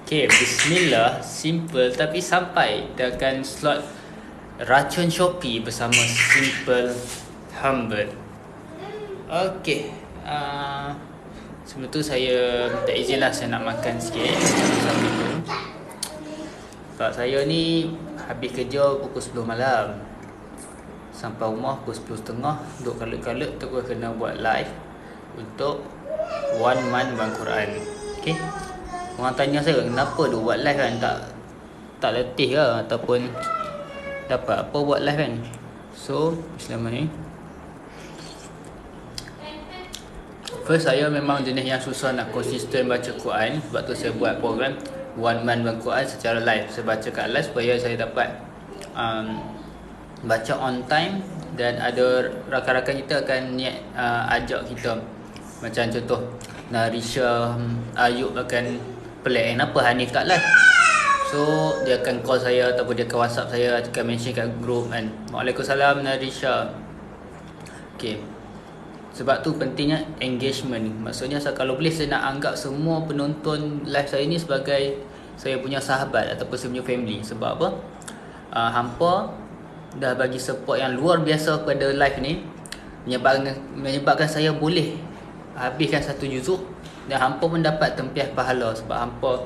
Okay, bismillah. Simple tapi sampai dengan slot racun Shopee bersama Simple Humble. Okay, sebelum tu saya minta izin lah, saya nak makan sikit. Assalamualaikum. Sebab saya ni habis kerja pukul 10 malam, sampai rumah pukul 10.30. Duduk kalut-kalut terus kena buat live untuk One Month Bang Quran. Okay, orang tanya saya kenapa dia buat live kan, tak letih ke ataupun dapat apa buat live kan. So bismillahirrahmanirrahim. First, saya memang jenis yang susah nak konsisten baca Quran. Sebab tu saya buat program One Month Bang Quran secara live. Saya baca kat live supaya saya dapat baca on time. Dan ada rakan-rakan kita akan niat ajak kita. Macam contoh Narisha, Ayub akan play. Kenapa Hanif tak live? So dia akan call saya ataupun dia akan WhatsApp saya, akan mention kat group kan. Waalaikumsalam Narisha. Okay, sebab tu pentingnya engagement. Maksudnya kalau boleh saya nak anggap semua penonton live saya ni sebagai saya punya sahabat ataupun saya punya family. Sebab apa? Hampa dah bagi support yang luar biasa pada live ni, menyebabkan saya boleh habiskan satu juzuk. Dan hampa pun dapat tempiah pahala sebab hampa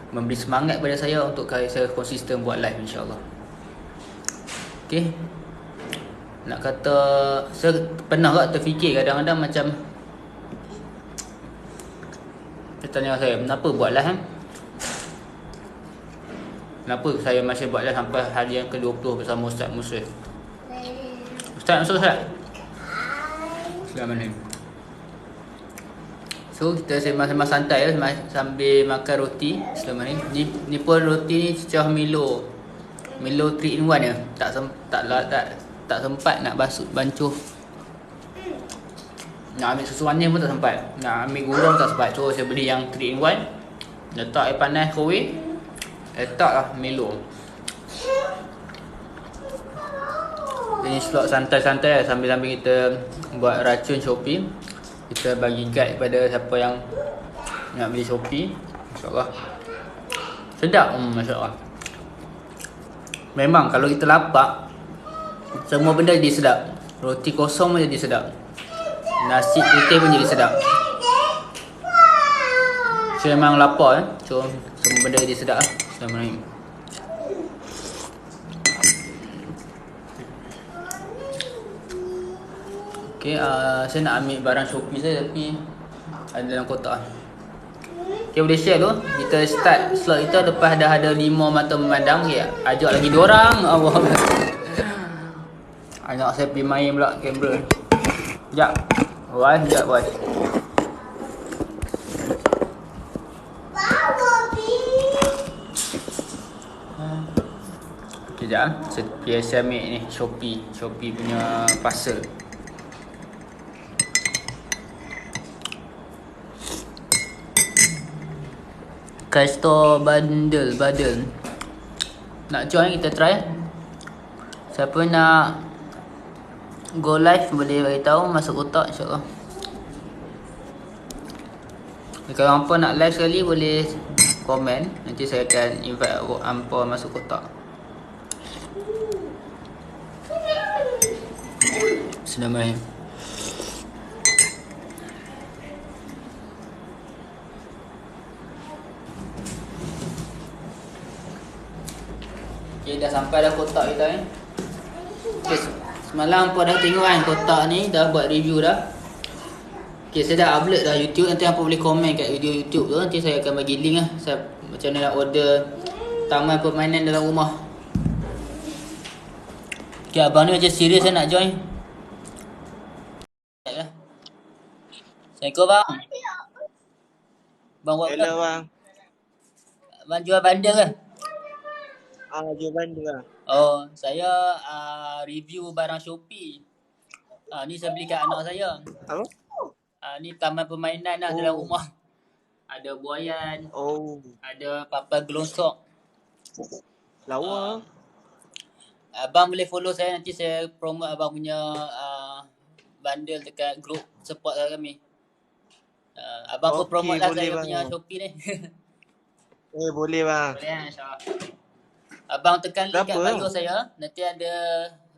memberi semangat pada saya untuk saya konsisten buat live, insyaAllah. Okay, nak kata saya pernah tak terfikir kadang-kadang macam dia tanya saya kenapa buat live kan? Kenapa saya masih buat live sampai hari yang ke-20 bersama Ustaz Musrif. Ustaz Musrif, Bismillahirrahmanirrahim. So kita sembang-sembang santai lah sambil makan roti. Bismillahirrahmanirrahim. Ni pun roti ni cecah Milo 3 in 1 je. Tak sempat nak bancuh. Nak ambil susu manis pun tak sempat. Nak ambil gula pun tak sempat. So saya beli yang 3 in 1. Letak air panas kowe. Letaklah Milo. Ini slot santai-santai lah, sambil-sambil kita buat racun Shopee. Kita bagi guide pada siapa yang nak beli Shopee. InsyaAllah sedap. MasyaAllah. Memang kalau kita lapar, semua benda jadi sedap. Roti kosong pun jadi sedap. Nasi putih pun jadi sedap. So memang lapar so semua benda jadi sedap lah. Bismillahirrahmanirrahim. Okay, saya nak ambil barang Shopee saya tapi ada dalam kotak. Okay, boleh share tu. Kita start slot kita lepas dah ada 5 mata memandang. Okay, ajak lagi 2 orang. Allah. Anak saya pergi main pula kamera. Sekejap. Sekejap boy. Sekejap. Saya ambil ni Shopee punya parcel. Casto bundle. Nak join kita try. Siapa nak go live boleh beritahu masuk kotak, insyaAllah. Kalau hampa nak live sekali boleh komen. Nanti saya akan invite hampa masuk kotak. Bismillahirrahmanirrahim. Okay, dah sampai dah kotak kita ni. Okay, semalam hampa dah tengok kan kotak ni, dah buat review dah. Okay, saya dah upload dah YouTube. Nanti hampa boleh komen kat video YouTube tu. Nanti saya akan bagi link lah macam mana nak order taman permainan dalam rumah. Okay, abang ni macam serius nak join. Assalamualaikum bang. Bang buat hello bang. Bang jual bandel ke? Jual bandel lah. Oh, saya review barang Shopee. Ni saya beli kat anak saya. Apa? Ni taman permainan lah dalam rumah. Ada buayan. Ada papan gelosok. Lawa. Abang boleh follow saya, nanti saya promote abang punya bundle dekat group support kami. Abang pun promote lah saya punya Shopee ni. Boleh bang. Boleh kan insyaAllah. Abang tekan link kat Berapa? bio saya. Nanti ada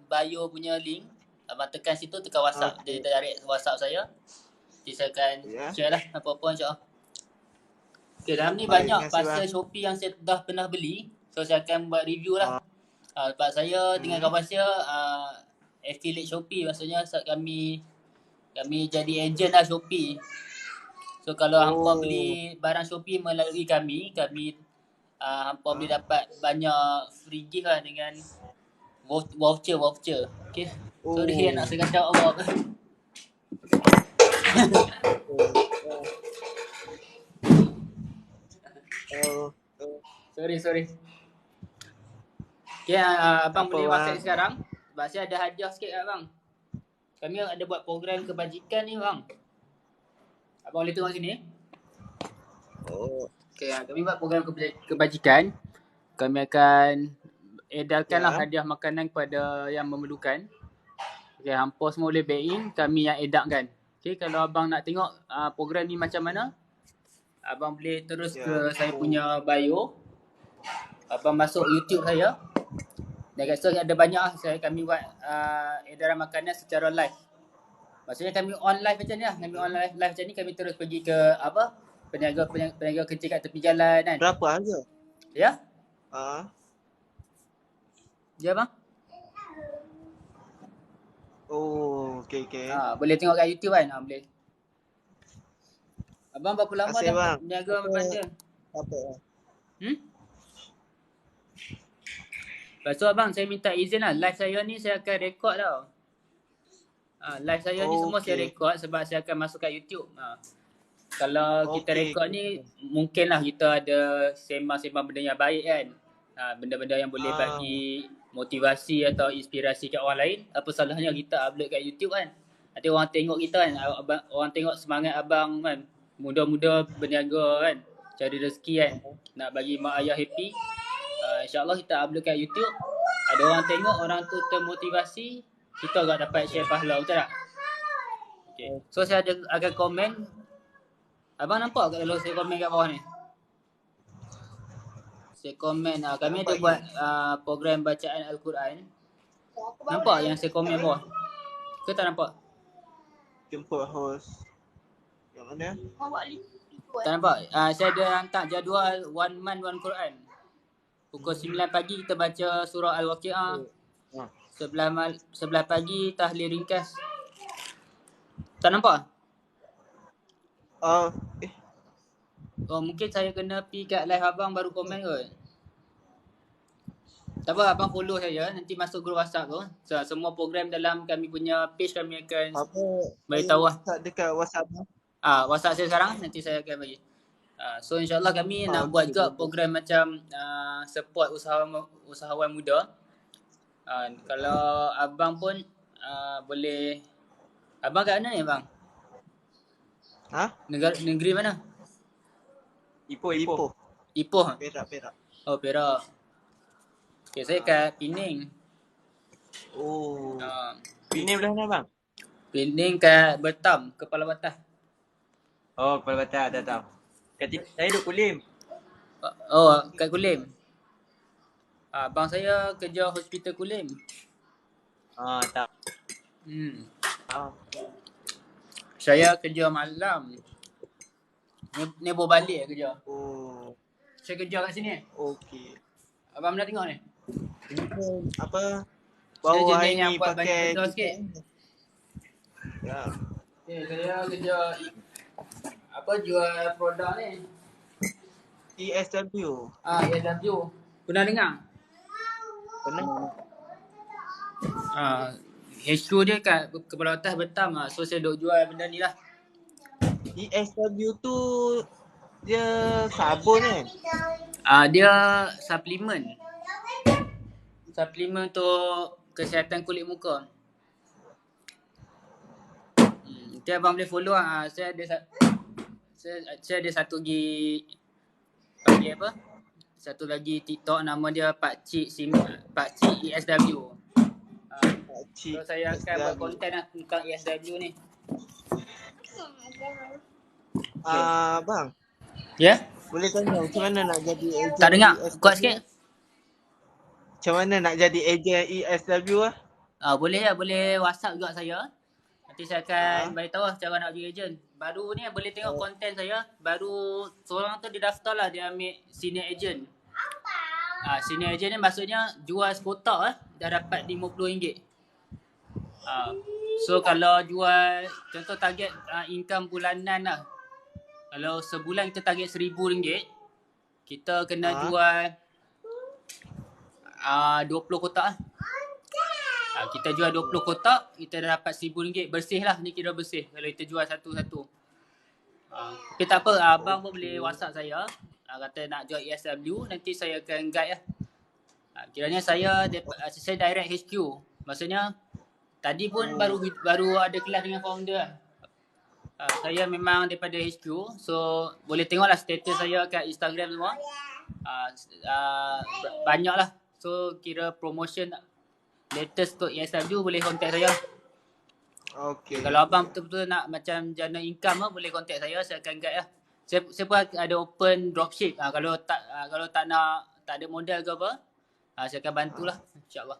bio punya link. Abang tekan situ, tekan WhatsApp. Dia Okey. direct WhatsApp saya. Nanti saya akan Ya. share lah apa-apa insyaAllah. Okay, dalam ni Baik, banyak terima kasih parcel bang. Shopee yang saya dah pernah beli. So saya akan buat review lah. Sebab saya dengan kawan saya affiliate Shopee. Maksudnya kami jadi agent lah Shopee. So kalau hampa beli barang Shopee melalui kami hampa boleh dapat banyak free gift lah dengan voucher. Okay. Sorry nak saya kacau awak. Sorry. Okay, abang boleh WhatsApp sekarang. Sebab saya ada hadiah sikit kat abang. Kami ada buat program kebajikan ni bang. Abang boleh tengok sini. Okay, kami buat program kebajikan. Kami akan edarkan lah hadiah makanan kepada yang memerlukan. Okay, hampa semua boleh back in, kami yang edarkan. Okay, kalau abang nak tengok program ni macam mana, abang boleh terus ke saya punya bio. Abang masuk YouTube saya. Dan kat situ ada banyak lah. Kami buat edaran makanan secara live. Maksudnya kami on live macam ni lah. Kami on live macam ni, kami terus pergi ke peniaga kecil kat tepi jalan kan. Berapa harga? Ya? Ya bang? Okey. Boleh tengok kat YouTube kan? Boleh. Abang berapa lama dah berniaga macam Apa? Lepas tu abang, saya minta izin lah. Live saya ni saya akan rekod tau. Live saya ni semua saya rekod sebab saya akan masuk kat YouTube. Kalau kita rekod ni, mungkin lah kita ada sembang-sembang benda yang baik kan. Benda-benda yang boleh bagi motivasi atau inspirasi kat orang lain. Apa salahnya kita upload kat YouTube kan. Nanti orang tengok kita kan. Orang tengok semangat abang kan. Muda-muda berniaga kan. Cari rezeki kan. Nak bagi mak ayah happy. InsyaAllah kita upload kat YouTube. Ada orang tengok, orang tu termotivasi, kita agak dapat share pahala, betul tak? Okay. So saya akan komen. Abang nampak kalau saya komen kat bawah ni? Saya komen, kami ada buat program bacaan Al-Quran. Nampak yang saya komen bawah? Ke tak nampak? Jemput host. Yang mana? Tak nampak? Saya ada hantar jadual one month one Quran. Pukul 9 pagi kita baca surah Al-Waqi'ah. Sebelah pagi tahlil ringkas. Tak nampak? Mungkin saya kena pergi kat live abang baru komen kot. Tak apa, abang follow saya. Nanti masuk grup WhatsApp tu. So, semua program dalam kami punya page kami akan beritahu lah. Dekat WhatsApp. WhatsApp saya sekarang. Nanti saya akan bagi. So insyaAllah kami nak buat juga program macam support usahawan muda. Kalau abang pun boleh. Abang kat mana ni abang? Negeri mana? Ipoh. Perak. Oh, Perak. Okay, saya kat Pening. Pening belah mana bang? Pening kat Bertam, Kepala Batah. Kepala Batah, dah tahu. Saya duduk Kulim. Kat Kulim. Abang saya kerja hospital Kulim. Tak. Saya kerja malam. Ni bawa balik kerja. Saya kerja kat sini. Okey. Abang pernah tengok ni? Apa? Bawa hari ni pakai sikit. Ya. Saya kerja jual produk ni. ESW. ESW. Pernah dengar? Pernah. HQ dia kat Kepala Atas Bertam. So saya duk jual benda ni lah. ESW tu dia sabun kan? Dia suplemen. Suplemen untuk kesihatan kulit muka. Nanti abang boleh follow lah. Saya ada satu lagi apa? Satu lagi TikTok nama dia Pakcik ESW. So saya akan buat konten lah tentang ESW ni. Bang. Ya? boleh tanya macam mana nak jadi ejen Tak dengar. Kuat ESW? sikit. Macam mana nak jadi ejen ESW ah? Boleh lah. Boleh WhatsApp juga saya. Nanti saya akan Ah. beritahu lah cara nak jadi ejen. Baru ni boleh tengok Oh. konten saya. Baru seorang tu dia daftar lah. Dia ambil senior agent. Senior agent ni maksudnya jual sekotak dah dapat RM50. So kalau jual, contoh target income bulanan lah. Kalau sebulan kita target RM1,000, kita kena jual 20 kotak lah. Kita jual 20 kotak, kita dah dapat RM1,000. Bersih lah, ni kira bersih kalau kita jual satu-satu. Tapi tak apa, abang pun boleh WhatsApp saya. Kata nak join ESW, nanti saya akan guide lah. Kiranya saya direct HQ. Maksudnya tadi pun baru ada kelas dengan founder lah. Saya memang daripada HQ. So boleh tengok lah status saya kat Instagram semua. Banyak lah. So kira promotion latest untuk ESW boleh contact saya. Okay. Kalau abang betul-betul nak macam jana income lah, boleh contact saya akan guide lah. Saya pun ada open dropship. Kalau tak nak, tak ada modal ke apa, saya akan bantulah, insyaAllah.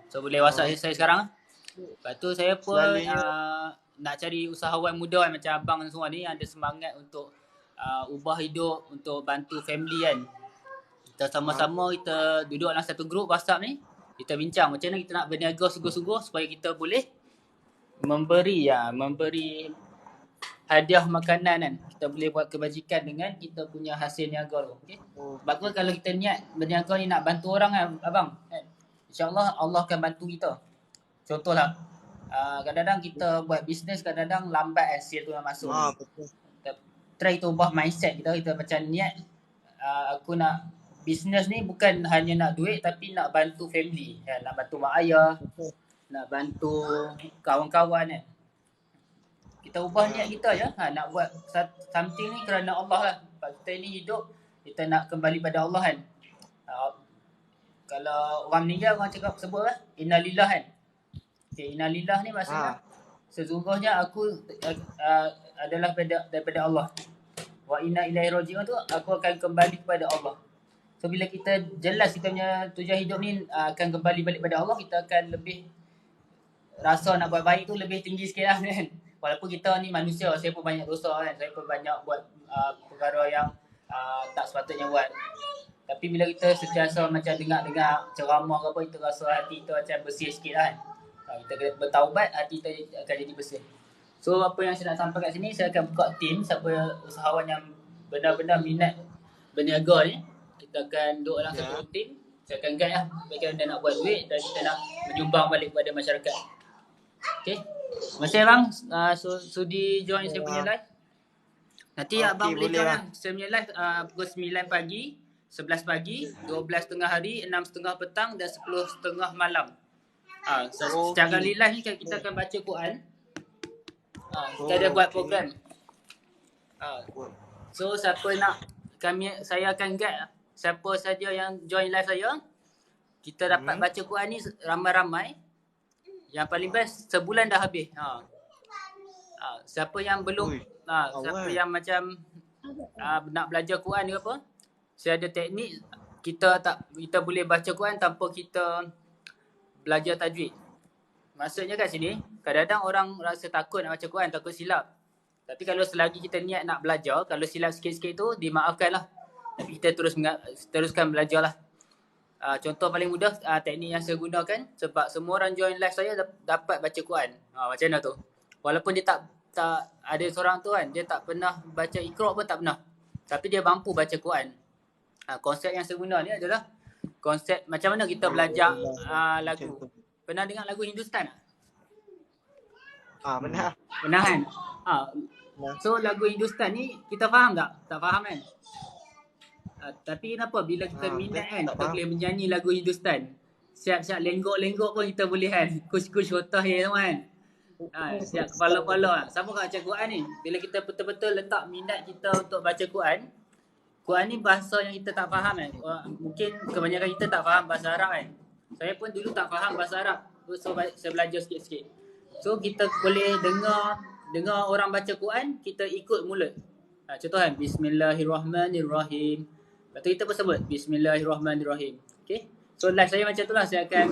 So boleh WhatsApp saya sekarang. Lepas tu saya pun nak cari usahawan muda kan, macam abang semua ni ada semangat untuk ubah hidup, untuk bantu family kan. Kita sama-sama kita duduk dalam satu grup WhatsApp ni, kita bincang macam mana kita nak berniaga sungguh-sungguh supaya kita boleh memberi hadiah makanan kan. Kita boleh buat kebajikan dengan kita punya hasil niaga tu. Okay? Sebab tu kalau kita niat berniaga ni nak bantu orang kan abang, kan? InsyaAllah Allah akan bantu kita. Contohlah, kadang-kadang kita buat bisnes, kadang-kadang lambat hasil tu nak masuk. Betul. Kita try to ubah mindset kita. Kita macam niat, aku nak bisnes ni bukan hanya nak duit tapi nak bantu family kan? Nak bantu mak ayah, nak bantu kawan-kawan kan. Kita ubah niat kita je. Nak buat something ni kerana Allah lah. Kita ni hidup, kita nak kembali pada Allah kan. Kalau orang meninggal, orang cakap sebut lah innalillah kan. Okay, innalillah ni maksudnya sesungguhnya aku adalah daripada Allah. Wa inna ilaihi raji'un tu, aku akan kembali kepada Allah. So bila kita jelas kita punya tujuan hidup ni akan kembali balik pada Allah, kita akan lebih rasa nak buat baik tu lebih tinggi sikit lah kan. Walaupun kita ni manusia, saya pun banyak dosa kan. Saya pun banyak buat perkara yang tak sepatutnya buat. Tapi bila kita sentiasa macam dengar ceramah ke apa, kita rasa hati kita macam bersih sikit lah kan. Kita kena bertaubat, hati kita akan jadi bersih. So apa yang saya nak sampai kat sini, saya akan buka tim. Siapa usahawan yang benar-benar minat berniaga ni, kita akan duduk dalam satu tim. Saya akan guide lah bagaimana dia nak buat duit dan kita nak menyumbang balik kepada masyarakat. Okay. Terima kasih abang sudi join saya punya live. Nanti abang boleh join lah. Saya punya live pukul 9 pagi, 11 pagi, 12 tengah hari, 6 setengah petang dan 10 setengah malam. Secara live ni kita akan baca Quran. Kita ada buat program. So siapa nak, saya akan guide siapa saja yang join live saya. Kita dapat baca Quran ni ramai-ramai. Yang paling best sebulan dah habis. Siapa yang belum, siapa yang macam nak belajar Quran ke apa, saya ada teknik. Kita boleh baca Quran tanpa kita belajar tajwid. Maksudnya kat sini, kadang-kadang orang rasa takut nak baca Quran, takut silap. Tapi kalau selagi kita niat nak belajar, kalau silap sikit-sikit tu dimaafkan lah. Tapi kita teruskan belajar lah. Contoh paling mudah, teknik yang saya gunakan, sebab semua orang join live saya dapat baca Quran. Macam mana tu? Walaupun dia tak ada seorang tu kan, dia tak pernah baca Iqra pun tak pernah. Tapi dia mampu baca Quran. Konsep yang saya guna ni adalah konsep macam mana kita belajar lagu. Pernah dengar lagu Hindustan tak? Pernah. Pernah kan? So lagu Hindustan ni kita faham tak? Tak faham kan? Tapi kenapa bila kita minat kan, kita boleh menyanyi lagu Hindustan. Siap-siap lenggok-lenggok pun kita boleh kan. Kush-kush hotah ya semua kan. Siap kepala-kepala. Sama kat baca Quran ni. Bila kita betul-betul letak minat kita untuk baca Quran, Quran ni bahasa yang kita tak faham kan. Mungkin kebanyakan kita tak faham bahasa Arab kan. Saya pun dulu tak faham bahasa Arab. So saya belajar sikit-sikit. So kita boleh dengar orang baca Quran, kita ikut mulut. Contoh kan, Bismillahirrahmanirrahim. Lepas tu kita pun sebut Bismillahirrahmanirrahim. Okay. So live saya macam tu lah. Saya akan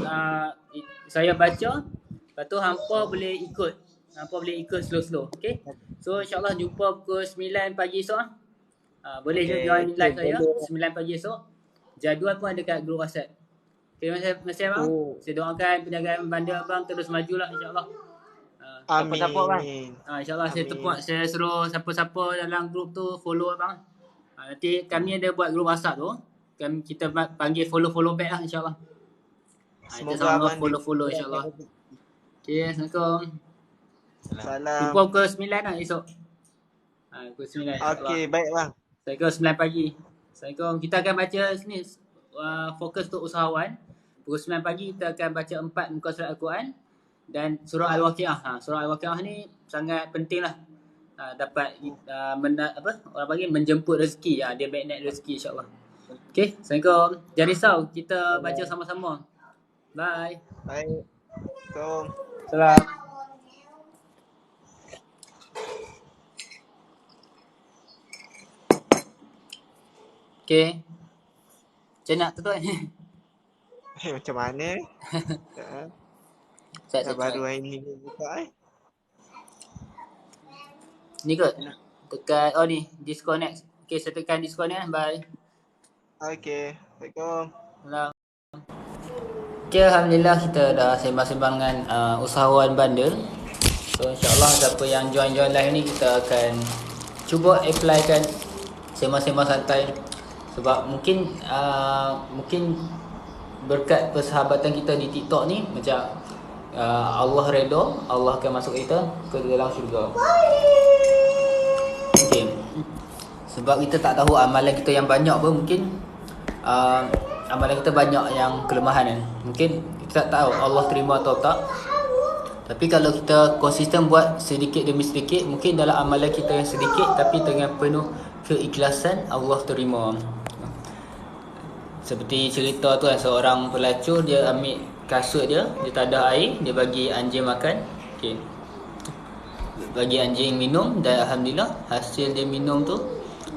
saya baca. Lepas tu hampa boleh ikut. Hampa boleh ikut slow-slow. Okay. So insyaAllah jumpa pukul 9 pagi esok. Boleh join live saya 9 pagi esok. Jadual pun ada kat grup WhatsApp. Okay, masih abang. Saya doakan perniagaan bandar abang terus majulah insyaAllah. Amin. Siapa bang? InsyaAllah saya suruh siapa-siapa dalam grup tu follow abang. Nanti kami ada buat grup WhatsApp tu. Kita panggil follow back lah insyaAllah. Kita sama follow insyaAllah. Okay, Assalamualaikum. Salam. Jumpa pukul 9 lah esok. Pukul 9. Okey, baik bang. Assalamualaikum 9 pagi. Assalamualaikum. Kita akan baca sini fokus untuk usahawan. Pukul 9 pagi kita akan baca 4 muka surat Al-Quran dan surah Al-Waqiah. Surah Al-Waqiah ni sangat penting lah. Dapat orang panggil menjemput rezeki. Dia magnet rezeki insyaAllah. Okay, Assalamualaikum. Jangan risau, kita baca sama-sama. Bye. Baik. Assalamualaikum. Salam. Okay. Macam nak tutup ni? Macam mana? Dah baru hari ni buka Ni kot. Tekan, ni, disconnect. Okay, saya tekan disconnect. Bye. Okey. Assalamualaikum. Salam. Okay, Alhamdulillah kita dah sembang-sembang dengan usahawan bandar. So insyaAllah siapa yang join live ni kita akan cuba applykan sembang-sembang santai. Sebab mungkin berkat persahabatan kita di TikTok ni macam Allah redha, Allah akan masuk kita ke dalam syurga. Okay. Sebab kita tak tahu amalan kita yang banyak pun mungkin amalan kita banyak yang kelemahan kan. Mungkin kita tak tahu Allah terima atau tak. Tapi kalau kita konsisten buat sedikit demi sedikit, mungkin dalam amalan kita yang sedikit tapi dengan penuh keikhlasan Allah terima. Seperti cerita tu kan, seorang pelacur dia ambil kasut dia tadah air, dia bagi anjing makan. Okey. Bagi anjing minum dan alhamdulillah hasil dia minum tu,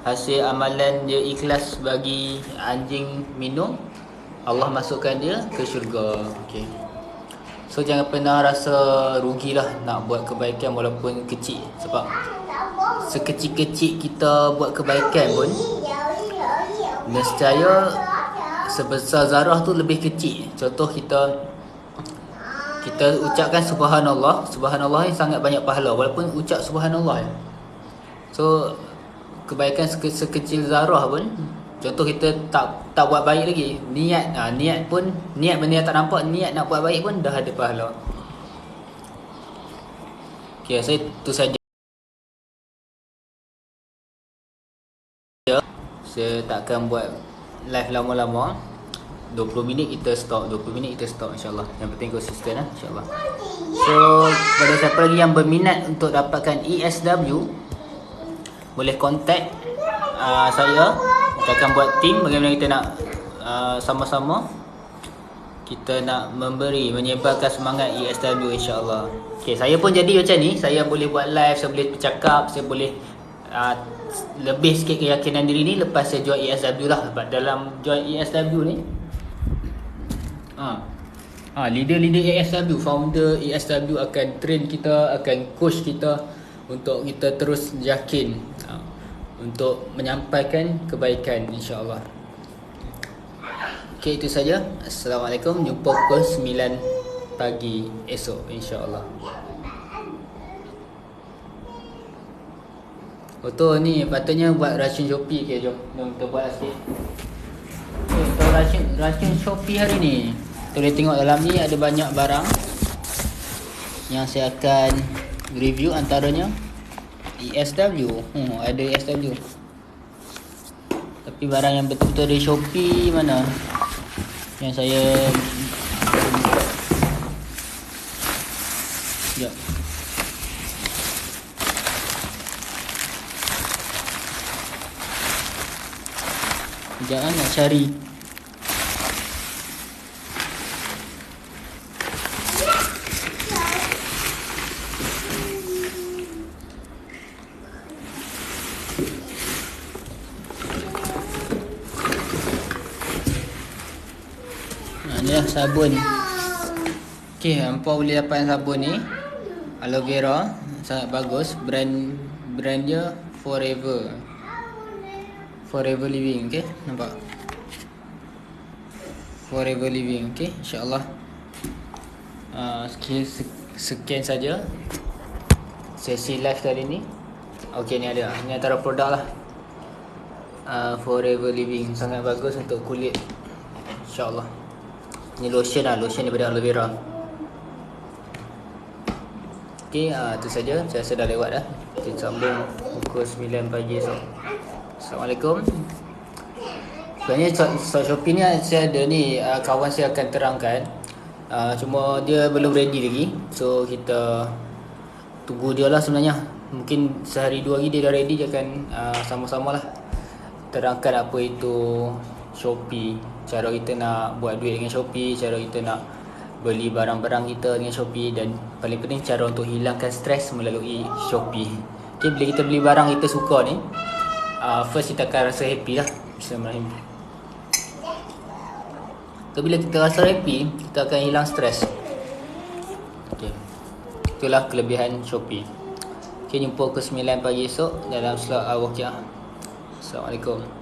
hasil amalan dia ikhlas bagi anjing minum, Allah masukkan dia ke syurga. Okey. So jangan pernah rasa rugilah nak buat kebaikan walaupun kecil. Sebab sekecil-kecil kita buat kebaikan pun nescaya sebesar zarah tu lebih kecil. Contoh kita ucapkan subhanallah. Subhanallah ni sangat banyak pahala walaupun ucap subhanallah. So kebaikan sekecil zarah pun, contoh kita tak buat baik lagi, niat benda yang tak nampak, niat nak buat baik pun dah ada pahala. Okay, saya tu saja. Saya tak akan buat live lama-lama. 20 minit kita stop, 20 minit kita stop insyaAllah. Yang penting konsisten lah insyaAllah. So pada siapa lagi yang berminat untuk dapatkan ESW, boleh contact saya. Kita akan buat team bagaimana kita nak sama-sama kita nak menyebarkan semangat ESW insyaAllah. Okay, saya pun jadi macam ni. Saya boleh buat live, saya boleh bercakap, saya boleh lebih sikit keyakinan diri ni lepas saya join ESW lah. Sebab dalam join ESW ni leader-leader ESW, founder ESW akan train kita, akan coach kita untuk kita terus yakin untuk menyampaikan kebaikan insyaAllah. Okay, itu saja. Assalamualaikum. Jumpa pukul 9 pagi esok insyaAllah. Betul ni patutnya buat racun Shopee. Okay, jom kita buat sikit. Okay, untuk racun Shopee hari ni, kita boleh tengok dalam ni ada banyak barang yang saya akan review. Antaranya ESW. Ada ESW. Tapi barang yang betul-betul dari Shopee mana yang saya sekejap. Jangan nak cari. Ni lah sabun. Okay, hampa boleh dapat sabun ni aloe vera, sangat bagus. Brand dia Forever Living. Okay, nampak Forever Living. Okay, insyaAllah sekian saja sesi live kali ni. Okay, ni ada, ni antara produk lah. Forever Living sangat bagus untuk kulit, insyaAllah. Ni lotion lah, lotion daripada aloe vera. Okay, itu saja. Saya rasa dah lewat dah. Kita sambung pukul 9 pagi esok. Assalamualaikum. Sebenarnya soal Shopee ni saya ada ni, kawan saya akan terangkan. Cuma dia belum ready lagi. So kita tunggu dia lah sebenarnya. Mungkin sehari dua hari dia dah ready. Dia akan sama-sama lah terangkan apa itu Shopee, cara kita nak buat duit dengan Shopee, cara kita nak beli barang-barang kita dengan Shopee, dan paling penting cara untuk hilangkan stres melalui Shopee. Okay, bila kita beli barang kita suka ni, first kita akan rasa happy lah. Bismillahirrahmanirrahim. So, bila kita rasa happy, kita akan hilang stres. Okay, itulah kelebihan Shopee. Okay, jumpa pukul 9 pagi esok dalam slot Al-Waqiah. Assalamualaikum.